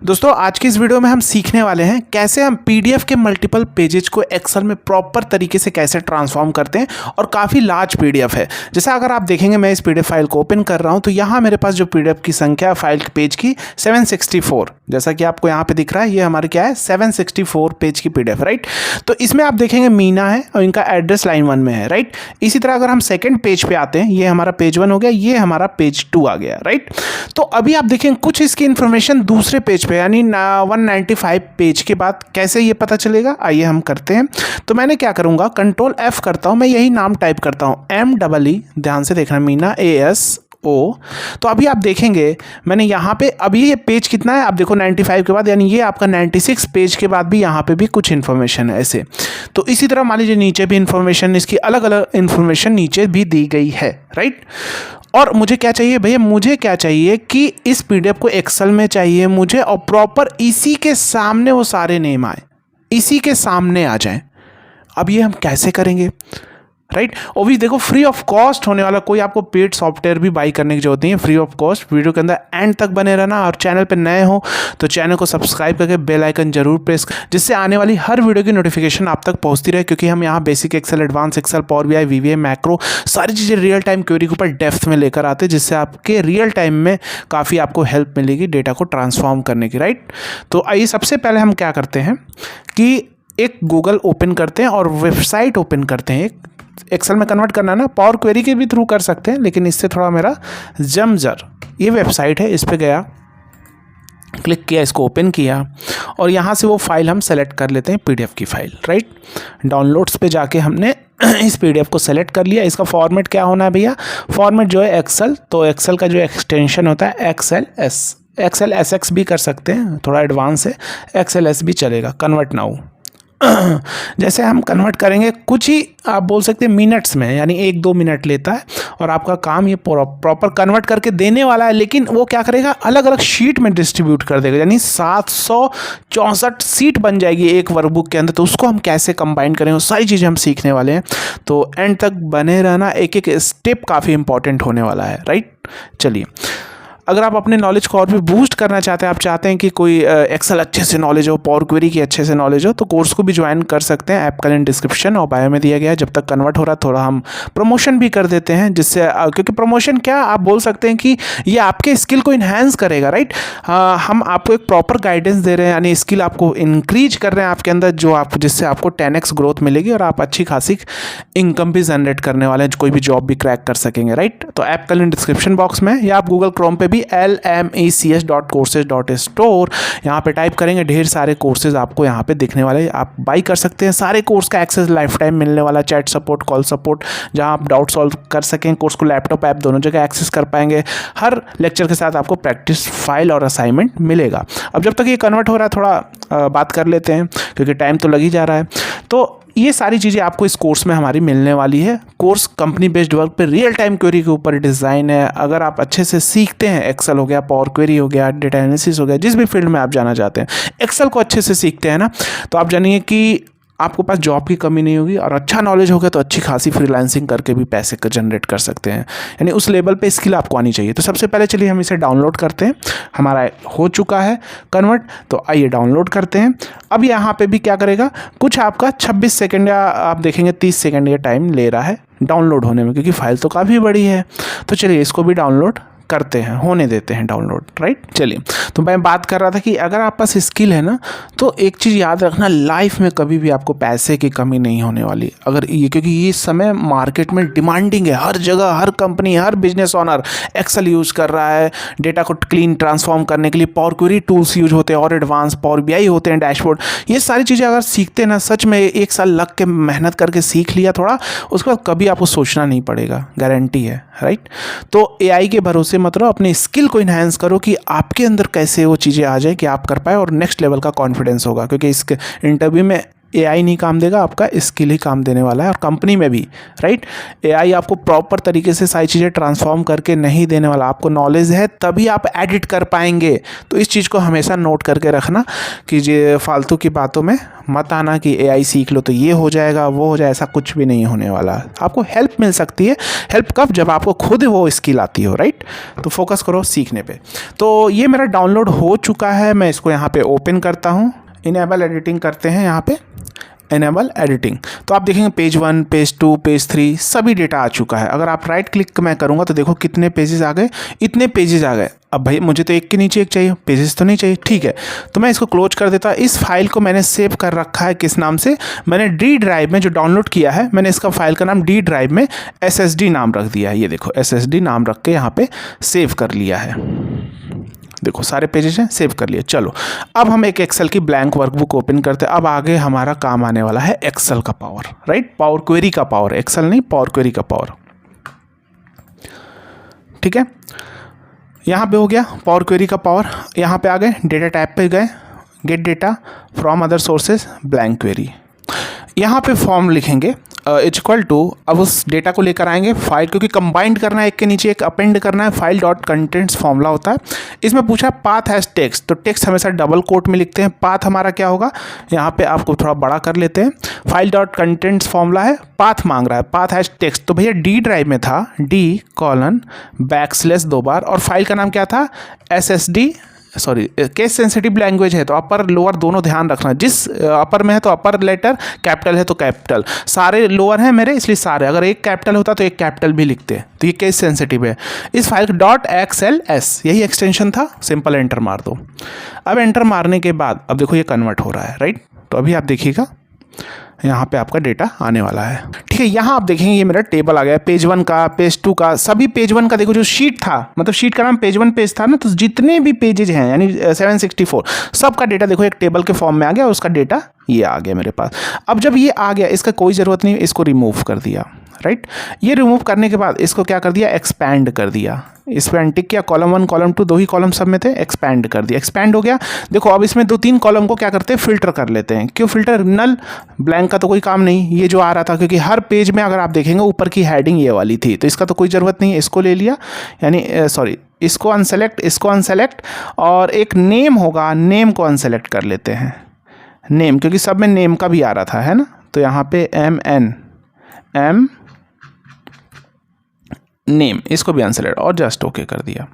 दोस्तों आज की इस वीडियो में हम सीखने वाले हैं कैसे हम पीडीएफ के मल्टीपल पेजेस को एक्सेल में प्रॉपर तरीके से कैसे ट्रांसफॉर्म करते हैं और काफ़ी लार्ज पीडीएफ है। जैसे अगर आप देखेंगे मैं इस पीडीएफ फाइल को ओपन कर रहा हूं तो यहाँ मेरे पास जो पीडीएफ की संख्या है फाइल पेज की 764, जैसा कि आपको यहाँ पे दिख रहा है, ये हमारे क्या है 764 पेज की पीडीएफ, राइट। तो इसमें आप देखेंगे मीना है और इनका एड्रेस लाइन 1 में है, राइट। इसी तरह अगर हम सेकेंड पेज पे आते हैं, ये हमारा पेज 1 हो गया, ये हमारा पेज 2 आ गया, राइट। तो अभी आप देखेंगे कुछ इसकी इंफॉर्मेशन दूसरे पेज पे यानी 195 पेज के बाद कैसे ये पता चलेगा, आइए हम करते हैं। तो मैंने क्या करूंगा, कंट्रोल F करता हूं, मैं यही नाम टाइप करता हूं MEE, ध्यान से देखना, मीना ASO। तो अभी आप देखेंगे मैंने यहाँ पे अभी ये पेज कितना है, आप देखो 95 के बाद, यानी ये आपका 96 पेज के बाद भी यहाँ पे भी कुछ इन्फॉर्मेशन है ऐसे। तो इसी तरह मान लीजिए नीचे भी इन्फॉर्मेशन, इसकी अलग अलग इन्फॉर्मेशन नीचे भी दी गई है, राइट। और मुझे क्या चाहिए भैया, मुझे क्या चाहिए कि इस पीडीएफ को एक्सेल में चाहिए मुझे और प्रॉपर इसी के सामने वो सारे नेम आए, इसी के सामने आ जाएं। अब ये हम कैसे करेंगे, राइट। और भी देखो फ्री ऑफ कॉस्ट होने वाला, कोई आपको पेड सॉफ्टवेयर भी बाई करने की जरूरत नहीं है, फ्री ऑफ कॉस्ट। वीडियो के अंदर एंड तक बने रहना और चैनल पे नए हो तो चैनल को सब्सक्राइब करके बेल आइकन जरूर प्रेस, जिससे आने वाली हर वीडियो की नोटिफिकेशन आप तक पहुंचती रहे। क्योंकि हम यहाँ basic Excel, advance Excel, power BI, VBA, macro, सारी चीज़ें रियल टाइम क्वेरी के ऊपर डेप्थ में लेकर आते हैं, जिससे आपके रियल टाइम में काफ़ी आपको हेल्प मिलेगी डेटा को ट्रांसफॉर्म करने की, राइट। तो आइए सबसे पहले हम क्या करते हैं कि एक गूगल ओपन करते हैं और वेबसाइट ओपन करते हैं। एक एक्सेल में कन्वर्ट करना है ना, पावर क्वेरी के भी थ्रू कर सकते हैं, लेकिन इससे थोड़ा मेरा जमजर, ये वेबसाइट है, इस पे गया, क्लिक किया, इसको ओपन किया और यहाँ से वो फाइल हम सेलेक्ट कर लेते हैं, पीडीएफ की फाइल, राइट। डाउनलोड्स पे जाके हमने इस पीडीएफ को सेलेक्ट कर लिया। इसका फॉर्मेट क्या होना है भैया, फॉर्मेट जो है एक्सेल, तो एक्सेल का जो एक्सटेंशन होता है एक्सेल SX भी कर सकते हैं, थोड़ा एडवांस है, XLS भी चलेगा। कन्वर्ट नाउ जैसे हम कन्वर्ट करेंगे कुछ ही आप बोल सकते हैं मिनट्स में, यानी 1-2 मिनट लेता है और आपका काम ये प्रॉपर कन्वर्ट करके देने वाला है। लेकिन वो क्या करेगा, अलग अलग शीट में डिस्ट्रीब्यूट कर देगा, यानी 764 सीट बन जाएगी एक वर्कबुक के अंदर। तो उसको हम कैसे कंबाइन करें, वो सारी चीज़ें हम सीखने वाले हैं। तो एंड तक बने रहना, एक एक स्टेप काफ़ी इंपॉर्टेंट होने वाला है, राइट। चलिए, अगर आप अपने नॉलेज को और भी बूस्ट करना चाहते हैं, आप चाहते हैं कि कोई एक्सेल अच्छे से नॉलेज हो, पावर क्वेरी की अच्छे से नॉलेज हो, तो कोर्स को भी ज्वाइन कर सकते हैं। ऐप का लिंक डिस्क्रिप्शन और बायो में दिया गया है। जब तक कन्वर्ट हो रहा है थोड़ा हम प्रमोशन भी कर देते हैं, जिससे क्योंकि प्रमोशन क्या आप बोल सकते हैं कि ये आपके स्किल को इन्हांस करेगा, राइट। हम आपको एक प्रॉपर गाइडेंस दे रहे हैं, यानी स्किल आपको इंक्रीज कर रहे हैं आपके अंदर, जो आप जिससे आपको 10x ग्रोथ मिलेगी और आप अच्छी खासी इनकम भी जनरेट करने वाले हैं, कोई भी जॉब भी क्रैक कर सकेंगे, राइट। तो ऐप का लिंक डिस्क्रिप्शन बॉक्स में, या आप गूगल क्रोम पे भी lmecs.courses.store यहाँ पे टाइप करेंगे, ढेर सारे कोर्सेज आपको यहाँ पे दिखने वाले, आप बाई कर सकते हैं। सारे कोर्स का एक्सेस लाइफ टाइम मिलने वाला, चैट सपोर्ट, कॉल सपोर्ट, जहाँ आप डाउट सॉल्व कर सकें। कोर्स को लैपटॉप ऐप दोनों जगह एक्सेस कर पाएंगे। हर लेक्चर के साथ आपको प्रैक्टिस फाइल और असाइनमेंट मिलेगा। अब जब तक ये कन्वर्ट हो रहा है थोड़ा बात कर लेते हैं, क्योंकि टाइम तो लग ही जा रहा है। तो ये सारी चीज़ें आपको इस कोर्स में हमारी मिलने वाली है। कोर्स कंपनी बेस्ड वर्क पे रियल टाइम क्वेरी के ऊपर डिज़ाइन है। अगर आप अच्छे से सीखते हैं, एक्सेल हो गया, पावर क्वेरी हो गया, डेटा एनालिसिस हो गया, जिस भी फील्ड में आप जाना चाहते हैं, एक्सेल को अच्छे से सीखते हैं ना, तो आप जानिए कि आपको पास जॉब की कमी नहीं होगी और अच्छा नॉलेज होगा तो अच्छी खासी फ्रीलांसिंग करके भी पैसे जनरेट कर सकते हैं। यानी उस लेवल पे स्किल आपको आनी चाहिए। तो सबसे पहले चलिए हम इसे डाउनलोड करते हैं। हमारा हो चुका है कन्वर्ट, तो आइए डाउनलोड करते हैं। अब यहाँ पे भी क्या करेगा, कुछ आपका 26 सेकेंड या आप देखेंगे 30 सेकेंड का टाइम ले रहा है डाउनलोड होने में, क्योंकि फाइल तो काफ़ी बड़ी है। तो चलिए इसको भी डाउनलोड करते हैं, होने देते हैं डाउनलोड, राइट। चलिए, तो मैं बात कर रहा था कि अगर आप पास स्किल है ना, तो एक चीज़ याद रखना, लाइफ में कभी भी आपको पैसे की कमी नहीं होने वाली। अगर ये, क्योंकि ये समय मार्केट में डिमांडिंग है, हर जगह, हर कंपनी, हर बिजनेस ओनर एक्सेल यूज़ कर रहा है डेटा को क्लीन ट्रांसफॉर्म करने के लिए। पावर क्वेरी टूल्स यूज होते हैं और एडवांस पावर बीआई होते हैं, डैशबोर्ड, ये सारी चीज़ें अगर सीखते हैं ना, सच में 1 साल लग के मेहनत करके सीख लिया थोड़ा, उसके बाद कभी आपको सोचना नहीं पड़ेगा, गारंटी है, राइट। तो AI के भरोसे मत रहो, अपने स्किल को इन्हांस करो कि आपके अंदर कैसे वो चीज़ें आ जाए कि आप कर पाए और नेक्स्ट लेवल का कॉन्फिडेंस होगा। क्योंकि इस इंटरव्यू में एआई नहीं काम देगा, आपका स्किल ही काम देने वाला है। और कंपनी में भी राइट, एआई आपको प्रॉपर तरीके से सारी चीज़ें ट्रांसफॉर्म करके नहीं देने वाला। आपको नॉलेज है तभी आप एडिट कर पाएंगे। तो इस चीज़ को हमेशा नोट करके रखना कि ये फालतू की बातों में मत आना कि एआई सीख लो तो ये हो जाएगा वो हो जाए, ऐसा कुछ भी नहीं होने वाला। आपको हेल्प मिल सकती है। हेल्प कब? जब आपको खुद वो स्किल आती हो, राइट। तो फोकस करो सीखने पे। तो ये मेरा डाउनलोड हो चुका है, मैं इसको यहाँ पे ओपन करता हूँ। इनेबल एडिटिंग करते हैं यहाँ पे, इनेबल एडिटिंग। तो आप देखेंगे पेज 1, पेज 2, पेज 3 सभी डेटा आ चुका है। अगर आप राइट क्लिक मैं करूँगा तो देखो कितने पेजेस आ गए, इतने पेजेस आ गए। अब भाई मुझे तो एक के नीचे एक चाहिए, पेजेस तो नहीं चाहिए, ठीक है। तो मैं इसको क्लोज कर देता। इस फाइल को मैंने सेव कर रखा है किस नाम से? मैंने डी ड्राइव में जो डाउनलोड किया है, मैंने इसका फाइल का नाम डी ड्राइव में SSD नाम रख दिया है। ये देखो SSD नाम रख के यहाँ पे सेव कर लिया है। देखो सारे पेजेस हैं, सेव कर लिए। चलो अब हम एक एक्सेल की ब्लैंक वर्कबुक ओपन करते हैं। अब आगे हमारा काम आने वाला है एक्सेल का पावर, राइट। पावर क्वेरी का पावर, एक्सेल नहीं, पावर क्वेरी का पावर, ठीक है। यहाँ पे हो गया पावर क्वेरी का पावर। यहाँ पे आ गए, डेटा टाइप पे गए, gate data from other sources, blank query. यहाँ पे फॉर्म लिखेंगे इक्वल टू, अब उस डेटा को लेकर आएंगे फाइल, क्योंकि कंबाइंड करना है, एक के नीचे एक अपेंड करना है। फाइल डॉट कंटेंट्स फॉर्मूला होता है। इसमें पूछा पाथ हैज टेक्स्ट, तो टेक्स्ट हमेशा डबल कोट में लिखते हैं। पाथ हमारा क्या होगा, यहाँ पे आपको थोड़ा बड़ा कर लेते हैं। फाइल डॉट कंटेंट्स फॉर्मूला है, पाथ मांग रहा है, पाथ हैज टेक्स्ट। तो भैया डी ड्राइव में था D:\\, 2 बार, और फाइल का नाम क्या था? SSD, sorry case sensitive language है तो अपर लोअर दोनों ध्यान रखना। जिस अपर में है तो अपर लेटर, कैपिटल है तो कैपिटल। सारे लोअर हैं मेरे, इसलिए सारे। अगर एक कैपिटल होता तो एक कैपिटल भी लिखते। तो ये केस सेंसिटिव है। इस फाइल का .xls यही एक्सटेंशन था। सिंपल एंटर मार दो। अब एंटर मारने के बाद अब देखो ये कन्वर्ट हो रहा है, राइट। तो अभी आप देखिएगा यहाँ पे आपका डेटा आने वाला है, ठीक है। यहाँ आप देखेंगे ये मेरा टेबल आ गया, पेज 1 का, पेज 2 का, सभी पेज 1 का। देखो जो शीट था, मतलब शीट का नाम पेज 1 पेज था ना, तो जितने भी पेजेज हैं यानी 764 सब का डेटा देखो एक टेबल के फॉर्म में आ गया। उसका डेटा ये आ गया मेरे पास। अब जब ये आ गया, इसका कोई ज़रूरत नहीं, इसको रिमूव कर दिया, राइट। ये रिमूव करने के बाद इसको क्या कर दिया? एक्सपैंड कर दिया। इस पर टिक किया, कॉलम 1 कॉलम 2 दो ही कॉलम सब में थे, एक्सपैंड कर दिया। एक्सपैंड हो गया। देखो अब इसमें 2-3 कॉलम को क्या करते हैं? फिल्टर कर लेते हैं। क्यों फिल्टर? नल ब्लैंक का तो कोई काम नहीं, ये जो आ रहा था, क्योंकि हर पेज में अगर आप देखेंगे ऊपर की हेडिंग ये वाली थी, तो इसका तो कोई ज़रूरत नहीं है। इसको ले लिया, यानी सॉरी इसको अनसेलेक्ट, इसको अनसेलेक्ट, और एक नेम होगा, नेम को अनसेलेक्ट कर लेते हैं। नेम, क्योंकि सब में नेम का भी आ रहा था, है ना। तो यहाँ पे M नेम, इसको भी अनसेलेक्ट और जस्ट ओके कर दिया।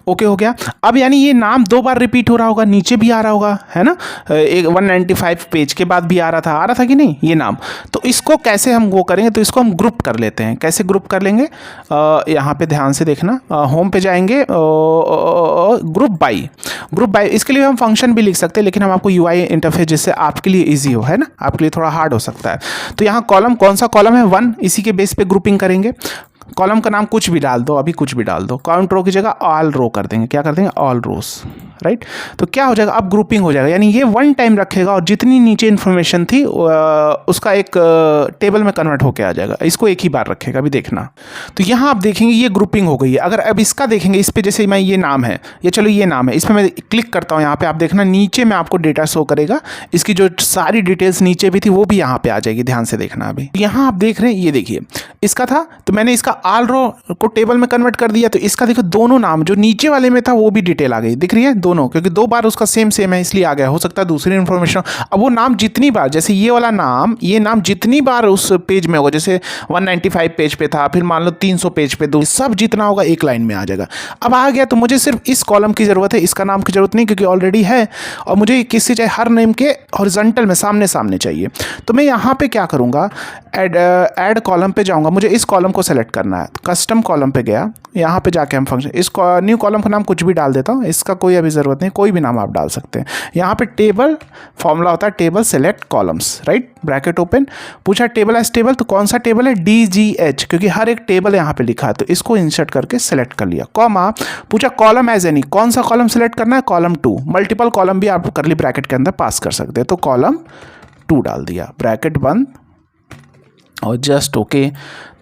ओके हो गया। अब यानी ये नाम 2 बार रिपीट हो रहा होगा, नीचे भी आ रहा होगा, है ना। एक 195 पेज के बाद भी आ रहा था कि नहीं ये नाम। तो इसको कैसे हम वो करेंगे? तो इसको हम ग्रुप कर लेते हैं। कैसे ग्रुप कर लेंगे? यहाँ पे ध्यान से देखना, होम पे जाएंगे, ग्रुप बाई। इसके लिए हम फंक्शन भी लिख सकते हैं, लेकिन हम आपको UI इंटरफेस जिससे आपके लिए ईजी हो, है ना, आपके लिए थोड़ा हार्ड हो सकता है। तो यहाँ कॉलम, कौन सा कॉलम है? 1, इसी के बेस पे ग्रुपिंग करेंगे। कॉलम का नाम कुछ भी डाल दो, अभी कुछ भी डाल दो। काउंट रो की जगह ऑल रो कर देंगे। क्या कर देंगे? ऑल रोज, राइट। तो क्या हो जाएगा? अब ग्रुपिंग हो जाएगा, यानी ये 1 टाइम रखेगा और जितनी नीचे इन्फॉर्मेशन थी उसका एक टेबल में कन्वर्ट होकर आ जाएगा। इसको एक ही बार रखेगा, अभी देखना। तो यहाँ आप देखेंगे ये ग्रुपिंग हो गई है। अगर अब इसका देखेंगे, इस पर जैसे मैं ये नाम है, ये चलो ये नाम है, इस पर मैं क्लिक करता हूँ, यहाँ पे आप देखना नीचे में आपको डेटा शो करेगा। इसकी जो सारी डिटेल्स नीचे भी थी वो भी यहाँ पे आ जाएगी। ध्यान से देखना। अभी यहाँ आप देख रहे हैं, ये देखिए इसका था, तो मैंने इसका ऑल रो को टेबल में कन्वर्ट कर दिया। तो इसका देखो दोनों नाम, जो नीचे वाले में था वो भी डिटेल आ गई, दिख रही है दोनों, क्योंकि 2 बार उसका सेम है इसलिए आ गया। हो सकता है दूसरी इन्फॉर्मेशन। अब वो नाम जितनी बार, जैसे ये वाला नाम, ये नाम जितनी बार उस पेज में होगा, जैसे 195 पेज पे था, फिर मान लो 300 पेज पे, दो सब जितना होगा एक लाइन में आ जाएगा। अब आ गया, तो मुझे सिर्फ इस कॉलम की जरूरत है, इसका नाम की जरूरत नहीं, क्योंकि ऑलरेडी है। और मुझे किससे चाहिए? हर नेम के हॉरिजॉन्टल में सामने सामने चाहिए। तो मैं यहाँ पे क्या करूँगा? ऐड कॉलम पे जाऊँगा। मुझे इस कॉलम को सेलेक्ट करना है, कस्टम कॉलम पे गया, यहाँ पे जाके हम फंक्शन, इस न्यू कॉलम का नाम कुछ भी डाल देता हूँ, इसका कोई अभी ज़रूरत नहीं, कोई भी नाम आप डाल सकते हैं। यहाँ पे टेबल फॉर्मूला होता है, table select columns, right, bracket open. पूछा टेबल एज टेबल, तो कौन सा टेबल है? DGH, क्योंकि हर एक टेबल यहाँ पे लिखा है, तो इसको इंसर्ट करके सेलेक्ट कर लिया। कॉमा, पूछा कॉलम एज एनी, कौन सा कॉलम सेलेक्ट करना है? कॉलम 2। मल्टीपल कॉलम भी आप करली ब्रैकेट के अंदर पास कर सकते हैं, तो कॉलम 2 डाल दिया, ब्रैकेट बंद और जस्ट ओके।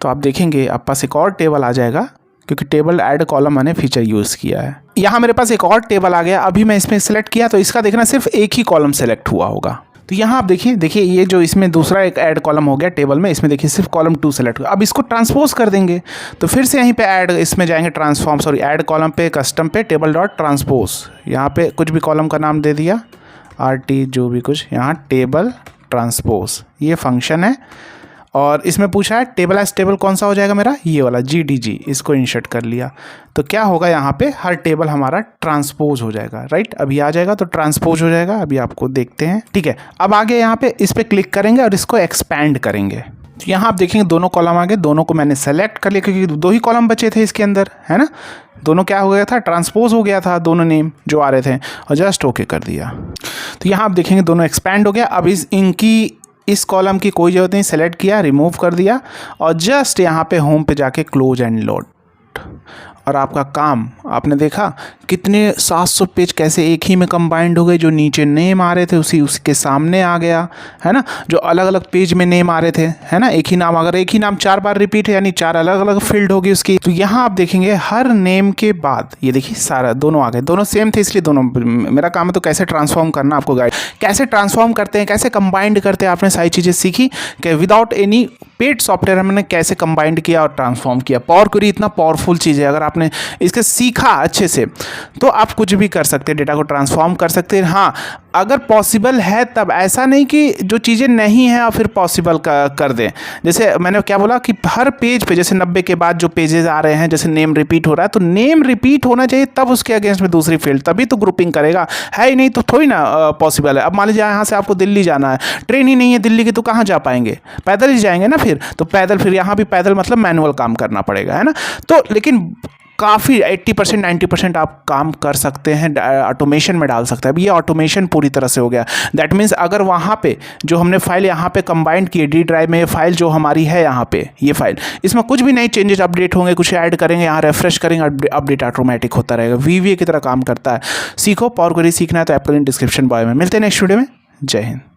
तो आप देखेंगे आप पास एक और टेबल आ जाएगा, क्योंकि टेबल ऐड कॉलम मैंने फीचर यूज़ किया है। यहाँ मेरे पास एक और टेबल आ गया। अभी मैं इसमें सेलेक्ट किया तो इसका देखना सिर्फ एक ही कॉलम सेलेक्ट हुआ होगा। तो यहाँ आप देखिए ये जो इसमें दूसरा एक ऐड कॉलम हो गया टेबल में, इसमें देखिए सिर्फ कॉलम 2 सेलेक्ट हो। अब इसको ट्रांसपोज कर देंगे, तो फिर से यहीं पे ऐड इसमें जाएंगे ऐड कॉलम पे, कस्टम पे, टेबल डॉट ट्रांसपोज, यहाँ पे कुछ भी कॉलम का नाम दे दिया, RT जो भी कुछ, यहाँ टेबल ट्रांसपोज ये फंक्शन है। और इसमें पूछा है टेबल एज टेबल कौन सा हो जाएगा मेरा, ये वाला GDG, इसको इंसर्ट कर लिया। तो क्या होगा यहाँ पे हर टेबल हमारा ट्रांसपोज हो जाएगा, राइट। अभी आ जाएगा तो ट्रांसपोज हो जाएगा, अभी आपको देखते हैं, ठीक है। अब आगे यहाँ पे इस पर क्लिक करेंगे और इसको एक्सपैंड करेंगे। तो यहाँ आप देखेंगे दोनों कॉलम आ गए, दोनों को मैंने सेलेक्ट कर लिया क्योंकि 2 ही कॉलम बचे थे इसके अंदर, है ना। दोनों क्या हो गया था, ट्रांसपोज हो गया था, दोनों नेम जो आ रहे थे, और जस्ट ओके कर दिया। तो यहाँ आप देखेंगे दोनों एक्सपैंड हो गया। अब इस कॉलम की कोई ज़रूरत नहीं, सेलेक्ट किया, रिमूव कर दिया, और जस्ट यहाँ पे होम पे जाके क्लोज एंड लोड, और आपका काम आपने देखा कितने 700 पेज कैसे एक ही में कंबाइंड हो गए। जो नीचे नेम आ रहे थे उसके सामने आ गया, है ना। जो अलग अलग पेज में नेम आ रहे थे, है ना, एक ही नाम, अगर एक ही नाम 4 बार रिपीट है यानी 4 अलग अलग फील्ड होगी उसकी। तो यहाँ आप देखेंगे हर नेम के बाद ये देखिए सारा दोनों आ गए, दोनों सेम थे, इसलिए दोनों मेरा काम है तो कैसे ट्रांसफॉर्म करना आपको गाइड, कैसे ट्रांसफॉर्म करते हैं, कैसे कंबाइंड करते हैं, आपने सारी चीज़ें सीखी कि विदाउट एनी पेड सॉफ्टवेयर हमने कैसे कंबाइंड किया और ट्रांसफॉर्म किया। पावर क्वेरी इतना पावरफुल चीज़ है, अगर आपने इसके सीखा अच्छे से तो आप कुछ भी कर सकते हैं, डेटा को ट्रांसफॉर्म कर सकते हैं। हाँ, अगर पॉसिबल है तब, ऐसा नहीं कि जो चीज़ें नहीं हैं और फिर पॉसिबल कर दें। जैसे मैंने क्या बोला कि हर पेज पे जैसे 90 के बाद जो पेजेस आ रहे हैं, जैसे नेम रिपीट हो रहा है, तो नेम रिपीट होना चाहिए तब उसके अगेंस्ट में दूसरी फील्ड, तभी तो ग्रुपिंग करेगा, है ही नहीं तो थोड़ी ना पॉसिबल है। अब मान लीजिए यहाँ से आपको दिल्ली जाना है, ट्रेन ही नहीं है दिल्ली की, तो कहाँ जा पाएंगे, पैदल ही जाएंगे ना फिर, तो पैदल, फिर यहाँ भी पैदल मतलब मैनुअल काम करना पड़ेगा, है ना। तो लेकिन काफ़ी 80% 90% आप काम कर सकते हैं, ऑटोमेशन में डाल सकते हैं। अब ये ऑटोमेशन पूरी तरह से हो गया। दैट मीन्स अगर वहाँ पे जो हमने फाइल यहाँ पे कंबाइंड की है, D ड्राइव में ये फाइल जो हमारी है यहाँ पे, ये फाइल, इसमें कुछ भी नए चेंजेस अपडेट होंगे, कुछ ऐड करेंगे, यहाँ रिफ्रेश करेंगे, अपडेट ऑटोमेटिक होता रहेगा, VBA की तरह काम करता है। सीखो, पावर क्वेरी सीखना है तो ऐप का लिंक डिस्क्रिप्शन बॉय में। मिलते हैं नेक्स्ट वीडियो में। जय हिंद।